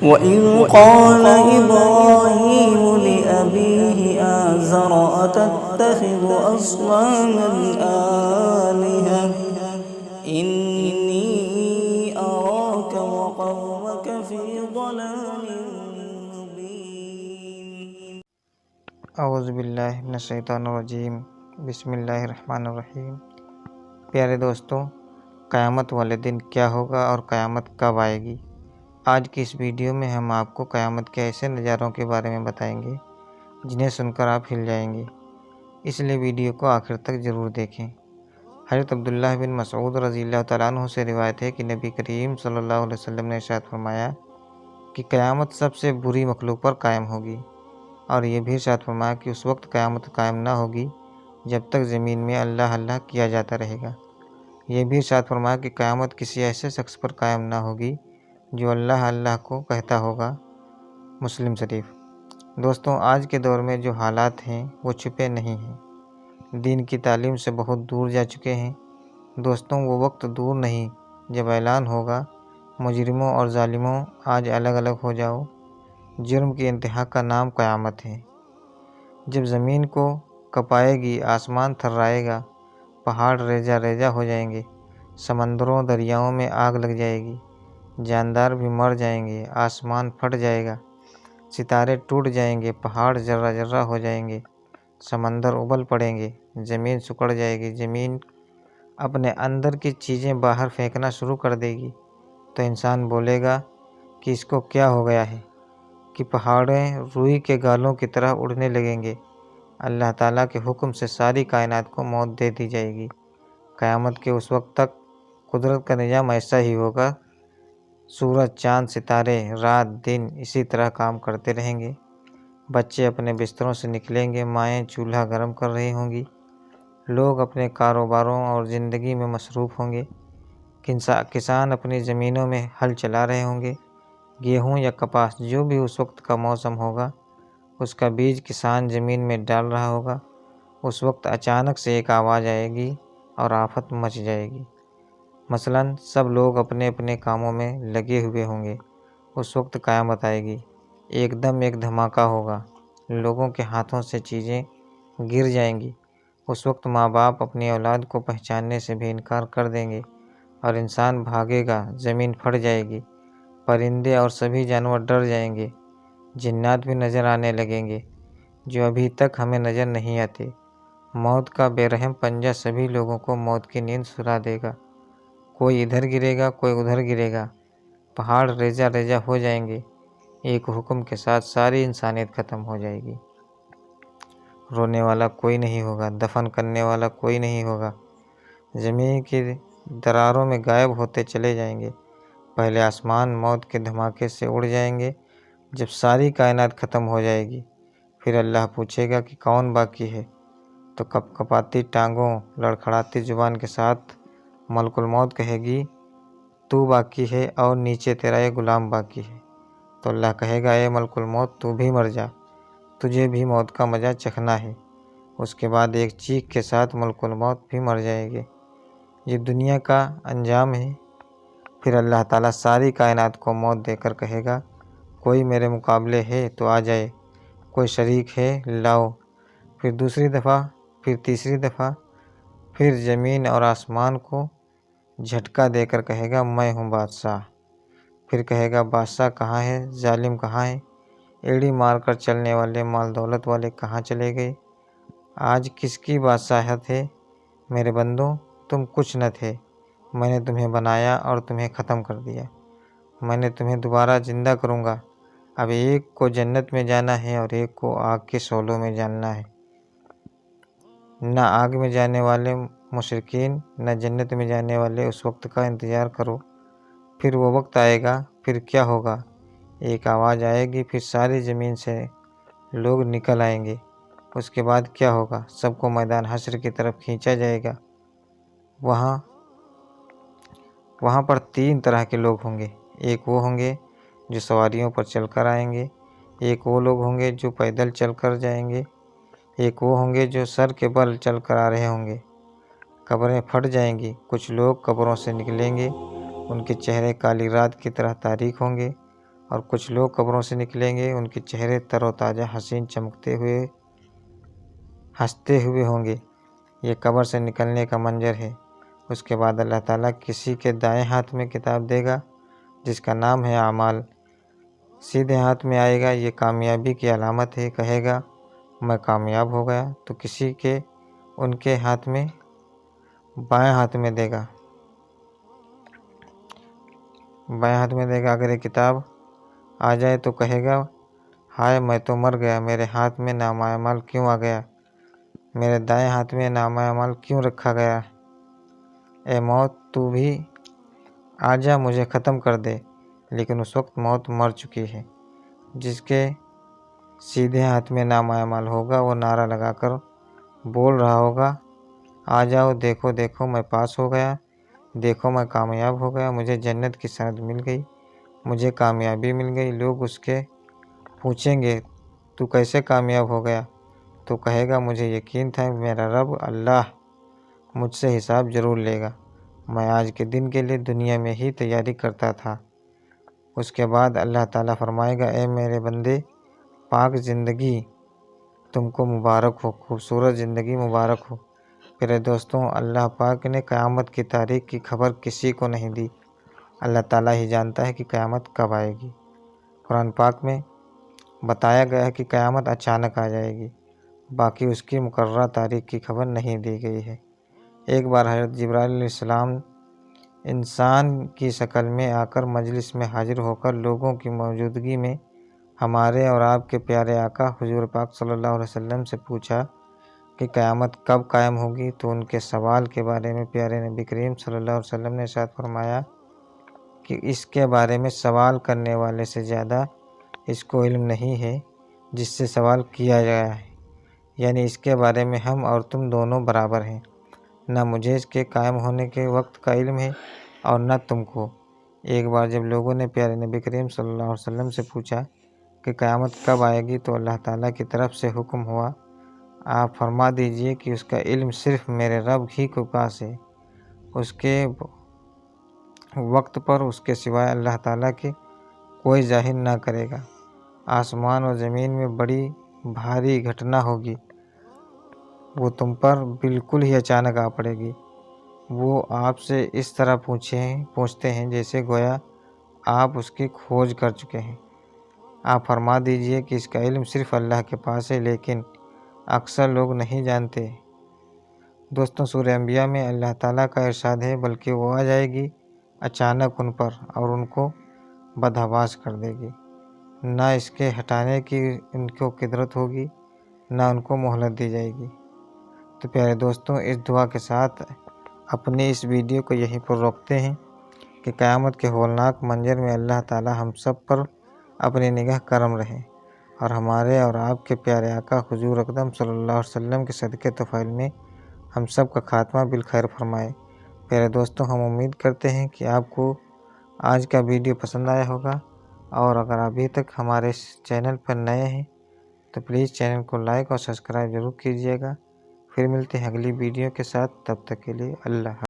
وَإِذْ قَالَ إِبْرَاهِيمُ لِأَبِيهِ آزَرَ أَتَتَّخِذُ أَصْنَامًا آلِهَةً إِنِّي أَرَاكَ وَقَوْمَكَ فِي ضَلَالٍ مُّبِينٍ۔ اعوذ باللہ من الشیطان الرجیم، بسم اللہ الرحمن الرحیم۔ پیارے دوستوں، قیامت والے دن کیا ہوگا اور قیامت کب آئے گی؟ آج کی اس ویڈیو میں ہم آپ کو قیامت کے ایسے نظاروں کے بارے میں بتائیں گے جنہیں سن کر آپ ہل جائیں گے، اس لیے ویڈیو کو آخر تک ضرور دیکھیں۔ حضرت عبداللہ بن مسعود رضی اللہ تعالیٰ عنہ سے روایت ہے کہ نبی کریم صلی اللہ علیہ وسلم نے ارشاد فرمایا کہ قیامت سب سے بری مخلوق پر قائم ہوگی، اور یہ بھی ارشاد فرمایا کہ اس وقت قیامت قائم نہ ہوگی جب تک زمین میں اللہ اللہ کیا جاتا رہے گا۔ یہ بھی ارشاد فرمایا کہ قیامت کسی ایسے شخص پر قائم نہ ہوگی جو اللہ اللہ کو کہتا ہوگا۔ مسلم شریف۔ دوستوں، آج کے دور میں جو حالات ہیں وہ چھپے نہیں ہیں، دین کی تعلیم سے بہت دور جا چکے ہیں۔ دوستوں، وہ وقت دور نہیں جب اعلان ہوگا مجرموں اور ظالموں آج الگ الگ ہو جاؤ، جرم کی انتہا کا نام قیامت ہے۔ جب زمین کو کپائے گی، آسمان تھرائے گا، پہاڑ ریزہ ریزہ ہو جائیں گے، سمندروں دریاؤں میں آگ لگ جائے گی، جاندار بھی مر جائیں گے، آسمان پھٹ جائے گا، ستارے ٹوٹ جائیں گے، پہاڑ ذرہ ذرہ ہو جائیں گے، سمندر ابل پڑیں گے، زمین سکڑ جائے گی، زمین اپنے اندر کی چیزیں باہر پھینکنا شروع کر دے گی، تو انسان بولے گا کہ اس کو کیا ہو گیا ہے کہ پہاڑیں روئی کے گالوں کی طرح اڑنے لگیں گے۔ اللہ تعالیٰ کے حکم سے ساری کائنات کو موت دے دی جائے گی۔ قیامت کے اس وقت تک قدرت کا نظام ایسا ہی ہوگا، سورج، چاند، ستارے رات دن اسی طرح کام کرتے رہیں گے، بچے اپنے بستروں سے نکلیں گے، مائیں چولہا گرم کر رہی ہوں گی، لوگ اپنے کاروباروں اور زندگی میں مصروف ہوں گے، کسان اپنی زمینوں میں ہل چلا رہے ہوں گے، گیہوں یا کپاس جو بھی اس وقت کا موسم ہوگا اس کا بیج کسان زمین میں ڈال رہا ہوگا۔ اس وقت اچانک سے ایک آواز آئے گی اور آفت مچ جائے گی۔ مثلاً سب لوگ اپنے اپنے کاموں میں لگے ہوئے ہوں گے، اس وقت قیامت آئے گی، ایک دم ایک دھماکہ ہوگا، لوگوں کے ہاتھوں سے چیزیں گر جائیں گی۔ اس وقت ماں باپ اپنی اولاد کو پہچاننے سے بھی انکار کر دیں گے اور انسان بھاگے گا، زمین پھٹ جائے گی، پرندے اور سبھی جانور ڈر جائیں گے، جنات بھی نظر آنے لگیں گے جو ابھی تک ہمیں نظر نہیں آتے۔ موت کا بے رحم پنجہ سبھی لوگوں کو موت کی نیند سلا دے گا، کوئی ادھر گرے گا، کوئی ادھر گرے گا، پہاڑ ریزہ ریزہ ہو جائیں گے، ایک حکم کے ساتھ ساری انسانیت ختم ہو جائے گی۔ رونے والا کوئی نہیں ہوگا، دفن کرنے والا کوئی نہیں ہوگا، زمین کی دراروں میں غائب ہوتے چلے جائیں گے، پہلے آسمان موت کے دھماکے سے اڑ جائیں گے۔ جب ساری کائنات ختم ہو جائے گی، پھر اللہ پوچھے گا کہ کون باقی ہے، تو کپ کپاتی ٹانگوں، لڑکھڑاتی زبان کے ساتھ ملک الموت کہے گی تو باقی ہے اور نیچے تیرا یہ غلام باقی ہے۔ تو اللہ کہے گا اے ملک الموت تو بھی مر جا، تجھے بھی موت کا مزہ چکھنا ہے۔ اس کے بعد ایک چیخ کے ساتھ ملک الموت بھی مر جائے گی۔ یہ دنیا کا انجام ہے۔ پھر اللہ تعالیٰ ساری کائنات کو موت دے کر کہے گا کوئی میرے مقابلے ہے تو آ جائے، کوئی شریک ہے لاؤ۔ پھر دوسری دفعہ، پھر تیسری دفعہ، پھر زمین اور آسمان کو جھٹکا دے کر کہے گا میں ہوں بادشاہ۔ پھر کہے گا بادشاہ کہاں ہے، ظالم کہاں ہے، ایڑی مار کر چلنے والے مال دولت والے کہاں چلے گئے؟ آج کس کی بادشاہت ہے؟ میرے بندوں، تم کچھ نہ تھے، میں نے تمہیں بنایا اور تمہیں ختم کر دیا، میں نے تمہیں دوبارہ زندہ کروں گا۔ اب ایک کو جنت میں جانا ہے اور ایک کو آگ کے شعلوں میں جانا ہے۔ نہ آگ میں جانے والے مشرکین، نہ جنت میں جانے والے اس وقت کا انتظار کرو۔ پھر وہ وقت آئے گا، پھر کیا ہوگا؟ ایک آواز آئے گی، پھر ساری زمین سے لوگ نکل آئیں گے۔ اس کے بعد کیا ہوگا؟ سب کو میدان حشر کی طرف کھینچا جائے گا۔ وہاں پر تین طرح کے لوگ ہوں گے، ایک وہ ہوں گے جو سواریوں پر چل کر آئیں گے، ایک وہ لوگ ہوں گے جو پیدل چل کر جائیں گے، ایک وہ ہوں گے جو سر کے بل چل کر آ رہے ہوں گے۔ قبریں پھٹ جائیں گی، کچھ لوگ قبروں سے نکلیں گے، ان کے چہرے کالی رات کی طرح تاریک ہوں گے اور کچھ لوگ قبروں سے نکلیں گے، ان کے چہرے تر و تازہ، حسین، چمکتے ہوئے، ہنستے ہوئے ہوں گے۔ یہ قبر سے نکلنے کا منظر ہے۔ اس کے بعد اللہ تعالیٰ کسی کے دائیں ہاتھ میں کتاب دے گا جس کا نام ہے اعمال، سیدھے ہاتھ میں آئے گا، یہ کامیابی کی علامت ہے، کہے گا میں کامیاب ہو گیا، تو کسی کے ان کے ہاتھ میں بائیں ہاتھ میں دے گا، اگر یہ کتاب آ جائے تو کہے گا ہائے میں تو مر گیا، میرے ہاتھ میں نامہ اعمال کیوں آ گیا، میرے دائیں ہاتھ میں نامہ اعمال کیوں رکھا گیا، اے موت تو بھی آ جا مجھے ختم کر دے۔ لیکن اس وقت موت مر چکی ہے۔ جس کے سیدھے ہاتھ میں نامہ اعمال ہوگا وہ نعرہ لگا کر بول رہا ہوگا آ جاؤ، دیکھو دیکھو میں پاس ہو گیا، دیکھو میں کامیاب ہو گیا، مجھے جنت کی سند مل گئی، مجھے کامیابی مل گئی۔ لوگ اس کے پوچھیں گے تو کیسے کامیاب ہو گیا، تو کہے گا مجھے یقین تھا میرا رب اللہ مجھ سے حساب ضرور لے گا، میں آج کے دن کے لیے دنیا میں ہی تیاری کرتا تھا۔ اس کے بعد اللہ تعالیٰ فرمائے گا اے میرے بندے، پاک زندگی تم کو مبارک ہو، خوبصورت زندگی مبارک ہو۔ پھر دوستوں، اللہ پاک نے قیامت کی تاریخ کی خبر کسی کو نہیں دی، اللہ تعالیٰ ہی جانتا ہے کہ قیامت کب آئے گی۔ قرآن پاک میں بتایا گیا ہے کہ قیامت اچانک آ جائے گی، باقی اس کی مقررہ تاریخ کی خبر نہیں دی گئی ہے۔ ایک بار حضرت جبرائیل علیہ السلام انسان کی شکل میں آ کر مجلس میں حاضر ہو کر لوگوں کی موجودگی میں ہمارے اور آپ کے پیارے آقا حضور پاک صلی اللہ علیہ وسلم سے پوچھا کہ قیامت کب قائم ہوگی، تو ان کے سوال کے بارے میں پیارے نبی کریم صلی اللہ علیہ وسلم نے ارشاد فرمایا کہ اس کے بارے میں سوال کرنے والے سے زیادہ اس کو علم نہیں ہے جس سے سوال کیا گیا ہے، یعنی اس کے بارے میں ہم اور تم دونوں برابر ہیں، نہ مجھے اس کے قائم ہونے کے وقت کا علم ہے اور نہ تم کو۔ ایک بار جب لوگوں نے پیارے نبی کریم صلی اللہ علیہ وسلم سے پوچھا کہ قیامت کب آئے گی، تو اللہ تعالیٰ کی طرف سے حکم ہوا آپ فرما دیجئے کہ اس کا علم صرف میرے رب ہی کے پاس ہے، اس کے وقت پر اس کے سوائے اللہ تعالیٰ کے کوئی ظاہر نہ کرے گا۔ آسمان اور زمین میں بڑی بھاری گھٹنا ہوگی، وہ تم پر بالکل ہی اچانک آ پڑے گی۔ وہ آپ سے اس طرح پوچھتے ہیں جیسے گویا آپ اس کی کھوج کر چکے ہیں۔ آپ فرما دیجئے کہ اس کا علم صرف اللہ کے پاس ہے، لیکن اکثر لوگ نہیں جانتے۔ دوستوں، سورہ انبیاء میں اللہ تعالیٰ کا ارشاد ہے بلکہ وہ آ جائے گی اچانک ان پر اور ان کو بدحواس کر دے گی، نہ اس کے ہٹانے کی ان کو قدرت ہوگی، نہ ان کو مہلت دی جائے گی۔ تو پیارے دوستوں، اس دعا کے ساتھ اپنی اس ویڈیو کو یہیں پر روکتے ہیں کہ قیامت کے ہولناک منظر میں اللہ تعالیٰ ہم سب پر اپنی نگاہ کرم رہے اور ہمارے اور آپ کے پیارے آقا حضور اقدم صلی اللہ علیہ وسلم کے صدقے طفیل میں ہم سب کا خاتمہ بالخیر فرمائے۔ پیارے دوستوں، ہم امید کرتے ہیں کہ آپ کو آج کا ویڈیو پسند آیا ہوگا، اور اگر ابھی تک ہمارے اس چینل پر نئے ہیں تو پلیز چینل کو لائک اور سبسکرائب ضرور کیجیے گا۔ پھر ملتے ہیں اگلی ویڈیو کے ساتھ، تب تک کے لیے اللہ حافظ۔